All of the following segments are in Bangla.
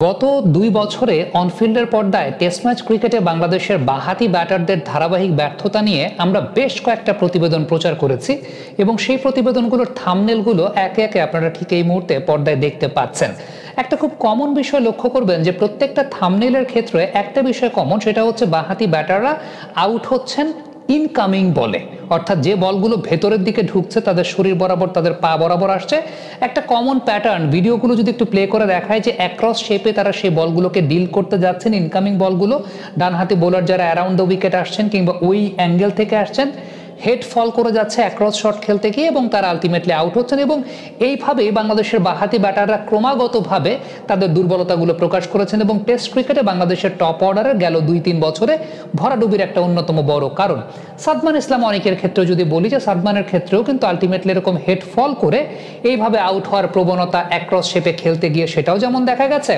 গত ২ বছরে অনফিল্ডের পর্দায় টেস্ট ম্যাচ ক্রিকেটে বাংলাদেশের বাঁহাতি ব্যাটারদের ধারাবাহিক ব্যর্থতা নিয়ে আমরা বেশ কয়েকটা প্রতিবেদন প্রচার করেছি এবং সেই প্রতিবেদনগুলোর থাম্বনেলগুলো একে একে আপনারা ঠিক এই মুহূর্তে পর্দায় দেখতে পাচ্ছেন। একটা খুব কমন বিষয় লক্ষ্য করবেন যে প্রত্যেকটা থাম্বনেলের ক্ষেত্রে একটা বিষয় কমন, সেটা হচ্ছে বাঁহাতি ব্যাটাররা আউট হচ্ছেন ইনকামিং বলে, অর্থাৎ যে বলগুলো ভেতরের দিকে ঢুকছে তাদের শরীর বরাবর, তাদের পা বরাবর আসছে। একটা কমন প্যাটার্ন ভিডিওগুলো যদি একটু প্লে করে দেখায় যে অ্যাক্রস শেপে তারা সেই বলগুলোকে ডিল করতে যাচ্ছেন। ইনকামিং বলগুলো ডানহাতি বোলার যারা অ্যারাউন্ড দ্য উইকেট আসছেন কিংবা ওই অ্যাঙ্গেল থেকে আসছেন, হেড ফল করে যাচ্ছে অ্যাক্রস শট খেলতে গিয়ে এবং তারা আলটিমেটলি আউট হচ্ছেন। এবং এইভাবেই বাংলাদেশের বাঁহাতি ব্যাটাররা ক্রমাগতভাবে তাদের দুর্বলতাগুলো প্রকাশ করেছেন এবং টেস্ট ক্রিকেটে বাংলাদেশের টপ অর্ডারের গেল ২-৩ বছরে ভরাডুবির একটা অন্যতম বড় কারণ। সাদমান ইসলাম অনেকের ক্ষেত্রে যদি বলি যে সাদমানের ক্ষেত্রেও কিন্তু আলটিমেটলি এরকম হেড ফল করে এইভাবে আউট হওয়ার প্রবণতা অ্যাক্রস শেপে খেলতে গিয়ে সেটাও যেমন দেখা গেছে,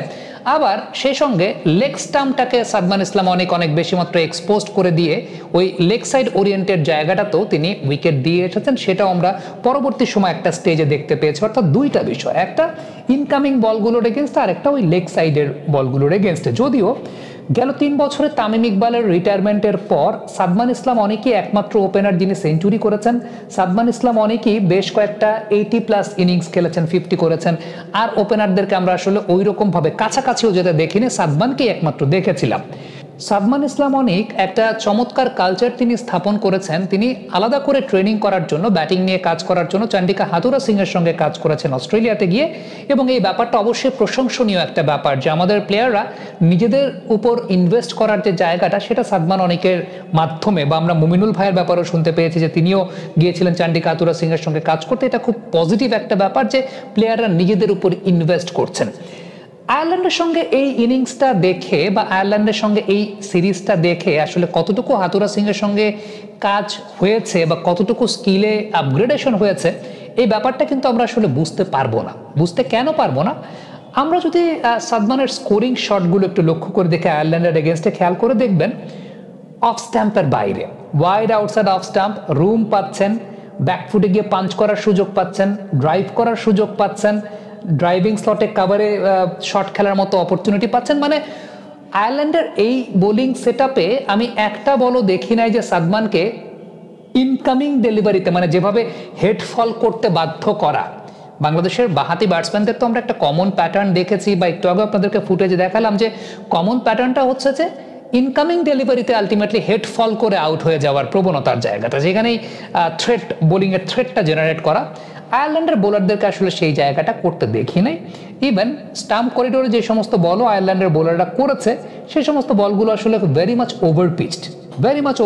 আবার সেই সঙ্গে লেগ স্টাম্পটাকে সাদমান ইসলাম অনেক বেশি মাত্রা এক্সপোজ করে দিয়ে ওই লেগ সাইড ওরিয়েন্টেড জায়গাটাতেও তিনি উইকেট দিয়ে এসেছেন। সেটাও আমরা পরবর্তী সময় একটা স্টেজে দেখতে পেয়েছি। অর্থাৎ দুইটা বিষয়, একটা ইনকামিং বলগুলোর এগেনস্টে আর একটা ওই লেগ সাইডের বলগুলোর এগেনস্টে। যদিও গেল ৩ বছরে তামিম ইকবালের রিটায়ারমেন্টের পর সাদমান ইসলাম অনেকেই একমাত্র ওপেনার যিনি সেঞ্চুরি করেছেন। সাদমান ইসলাম অনেকেই বেশ কয়েকটা 80+ ইনিংস খেলেছেন, 50 করেছেন। আর ওপেনারদেরকে আমরা আসলে ওই রকম ভাবে কাছাকাছিও যেতে দেখিনি, সাদমানকেই একমাত্র দেখেছিলাম। সাদমান ইসলাম অনেক একটা চমৎকার কালচার তিনি স্থাপন করেছেন। তিনি আলাদা করে ট্রেনিং করার জন্য, ব্যাটিং নিয়ে কাজ করার জন্য চান্ডিকা হাথুরা সিং এর সঙ্গে কাজ করেছেন অস্ট্রেলিয়াতে গিয়ে। এবং এই ব্যাপারটা অবশ্যই প্রশংসনীয় একটা ব্যাপার যে আমাদের প্লেয়াররা নিজেদের উপর ইনভেস্ট করার যে জায়গাটা, সেটা সাদমান অনেকের মাধ্যমে, বা আমরা মুমিনুল ভাইয়ের ব্যাপারেও শুনতে পেয়েছি যে তিনিও গিয়েছিলেন চান্ডিকা হাথুরা সিং এর সঙ্গে কাজ করতে। এটা খুব পজিটিভ একটা ব্যাপার যে প্লেয়াররা নিজেদের উপর ইনভেস্ট করছেন। আয়ারল্যান্ডের সঙ্গে এই ইনিংসটা দেখে বা আয়ারল্যান্ডের সঙ্গে এই সিরিজটা দেখে আসলে কতটুকু হাথুরা সিং এর সঙ্গে কাজ হয়েছে বা কতটুকু স্কিলে আপগ্রেডেশন হয়েছে, এই ব্যাপারটা কিন্তু আমরা আসলে বুঝতে পারবো না। বুঝতে কেন পারবো না? আমরা যদি সাদমানের স্কোরিং শটগুলো একটু লক্ষ্য করে দেখে আয়ারল্যান্ডের এগেনস্টে খেয়াল করে দেখবেন, অফ স্ট্যাম্পের বাইরে, wide outside of stamp, room পাচ্ছেন, ব্যাকফুটে গিয়ে পাঞ্চ করার সুযোগ পাচ্ছেন, ড্রাইভ করার সুযোগ পাচ্ছেন, ড্রাইভিং স্লটে কাভারে শট খেলার মতো অপরচুনিটি পাচ্ছেন। মানে আয়ারল্যান্ডের এই বোলিং সেটআপে আমি একটা বলও দেখি নাই যে সাদমানকে ইনকামিং ডেলিভারিতে, মানে যেভাবে হেড ফল করতে বাধ্য করা। বাংলাদেশের বাঁহাতি ব্যাটসম্যানদের তো আমরা একটা কমন প্যাটার্ন দেখেছি, বা একটু আগে আপনাদেরকে ফুটেজে দেখালাম যে কমন প্যাটার্নটা হচ্ছে যে ইনকামিং ডেলিভারিতে আলটিমেটলি হেড ফল করে আউট হয়ে যাওয়ার প্রবণতার জায়গাটা, যেখানেই থ্রেট, বোলিংয়ের থ্রেটটা জেনারেট করা। আয়ারল্যান্ডের বোলারদেরকে আসলে সেই জায়গাটা করতে দেখি নাই। ইভেন স্টাম্প করিডোরে যে সমস্ত বলও আয়ারল্যান্ডের বোলাররা করেছে, সেই সমস্ত বলগুলো আসলে ভেরি মাচ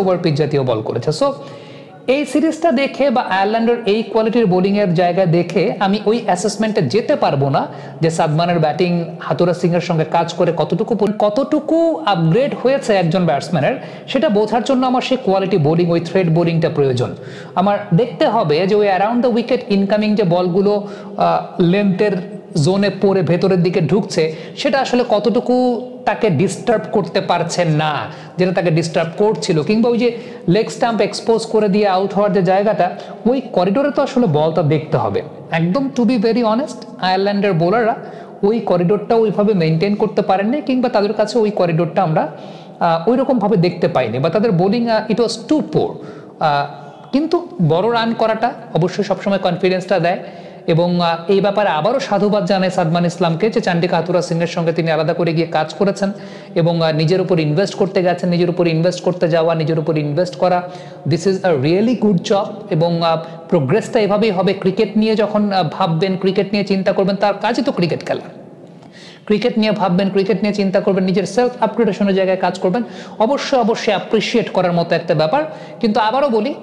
ওভারপিচ জাতীয় বল করেছে। সো এই সিরিজটা দেখে বা আয়ারল্যান্ডের এই কোয়ালিটির বোলিংয়ের জায়গা দেখে আমি ওই অ্যাসেসমেন্টে যেতে পারবো না যে সাদমানের ব্যাটিং হাথুরা সিং এর সঙ্গে কাজ করে কতটুকু আপগ্রেড হয়েছে একজন ব্যাটসম্যানের, সেটা বোঝার জন্য আমার সেই কোয়ালিটি বোলিং, ওই থ্রেড বোলিংটা প্রয়োজন। আমার দেখতে হবে যে ওই অ্যারাউন্ড দ্য উইকেট ইনকামিং যে বলগুলো লেন্থের জোনে পড়ে ভেতরের দিকে ঢুকছে, সেটা আসলে কতটুকু তাকে ডিস্টার্ব করতে পারছেন না, যেটা তাকে ডিস্টার্ব করছিল। কিংবা ওই যে লেগ স্টাম্প এক্সপোজ করে দিয়ে আউট হওয়ার যে জায়গাটা, ওই করিডোরে তো আসলে বলটা দেখতে হবে। একদম টু বি ভেরি অনেস্ট, আয়ারল্যান্ডের বোলাররা ওই করিডোরটা ওইভাবে মেনটেন করতে পারেননি, কিংবা তাদের কাছে ওই করিডোরটা আমরা ওই রকমভাবে দেখতে পাইনি, বা তাদের বোলিং ইট ওয়াজ টু পোর। কিন্তু বড় রান করাটা অবশ্যই সবসময় কনফিডেন্সটা দেয়। এবং এই ব্যাপারে আবারও সাধুবাদ জানায় সাদমান ইসলামকে যে চান্ডিকা হাথুরা সিং এর সঙ্গে তিনি আলাদা করে গিয়ে কাজ করেছেন এবং নিজের উপর ইনভেস্ট করতে গেছেন। নিজের উপর ইনভেস্ট করতে যাওয়া, নিজের উপর ইনভেস্ট করা, this is a really good job. এবং প্রোগ্রেসটা এভাবেই হবে। ক্রিকেট নিয়ে যখন ভাববেন, ক্রিকেট নিয়ে চিন্তা করবেন, তার কাজই তো ক্রিকেট খেলা। ক্রিকেট নিয়ে ভাববেন, ক্রিকেট নিয়ে চিন্তা করবেন, নিজের সেলফ আপগ্রেডেশনের জায়গায় কাজ করবেন, অবশ্যই অ্যাপ্রিসিয়েট করার মতো একটা ব্যাপার। কিন্তু আবারও বলি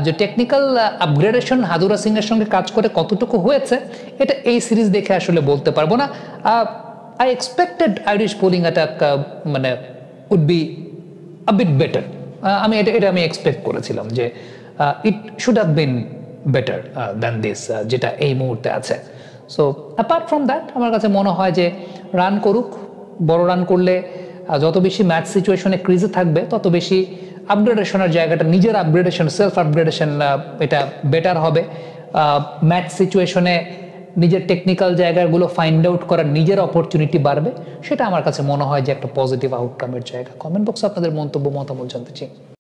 যে টেকনিক্যাল আপগ্রেডেশন হাথুরা সিং এর সঙ্গে কাজ করে কতটুকু হয়েছে, এটা এই সিরিজ দেখে আসলে বলতে পারবো না। I expected Irish bowling attack মানে would be a bit better. আমি এটা এক্সপেক্ট করেছিলাম যে it should have been better than this, যেটা এই মুহূর্তে আছে। সো অ্যাপার্ট ফ্রম দ্যাট, আমার কাছে মনে হয় যে রান করুক, বড় রান করলে যত বেশি ম্যাচ সিচুয়েশনে ক্রিজে থাকবে, তত বেশি আপগ্রেডেশনের জায়গাটা, নিজের আপগ্রেডেশন, সেলফ আপগ্রেডেশন, এটা বেটার হবে। ম্যাচ সিচুয়েশনে নিজের টেকনিক্যাল জায়গাগুলো ফাইন্ড আউট করার নিজের অপরচুনিটি বাড়বে, সেটা আমার কাছে মনে হয় যে একটা পজিটিভ আউটকামের জায়গা। কমেন্ট বক্সে আপনাদের মন্তব্য মতামত জানতে চাই।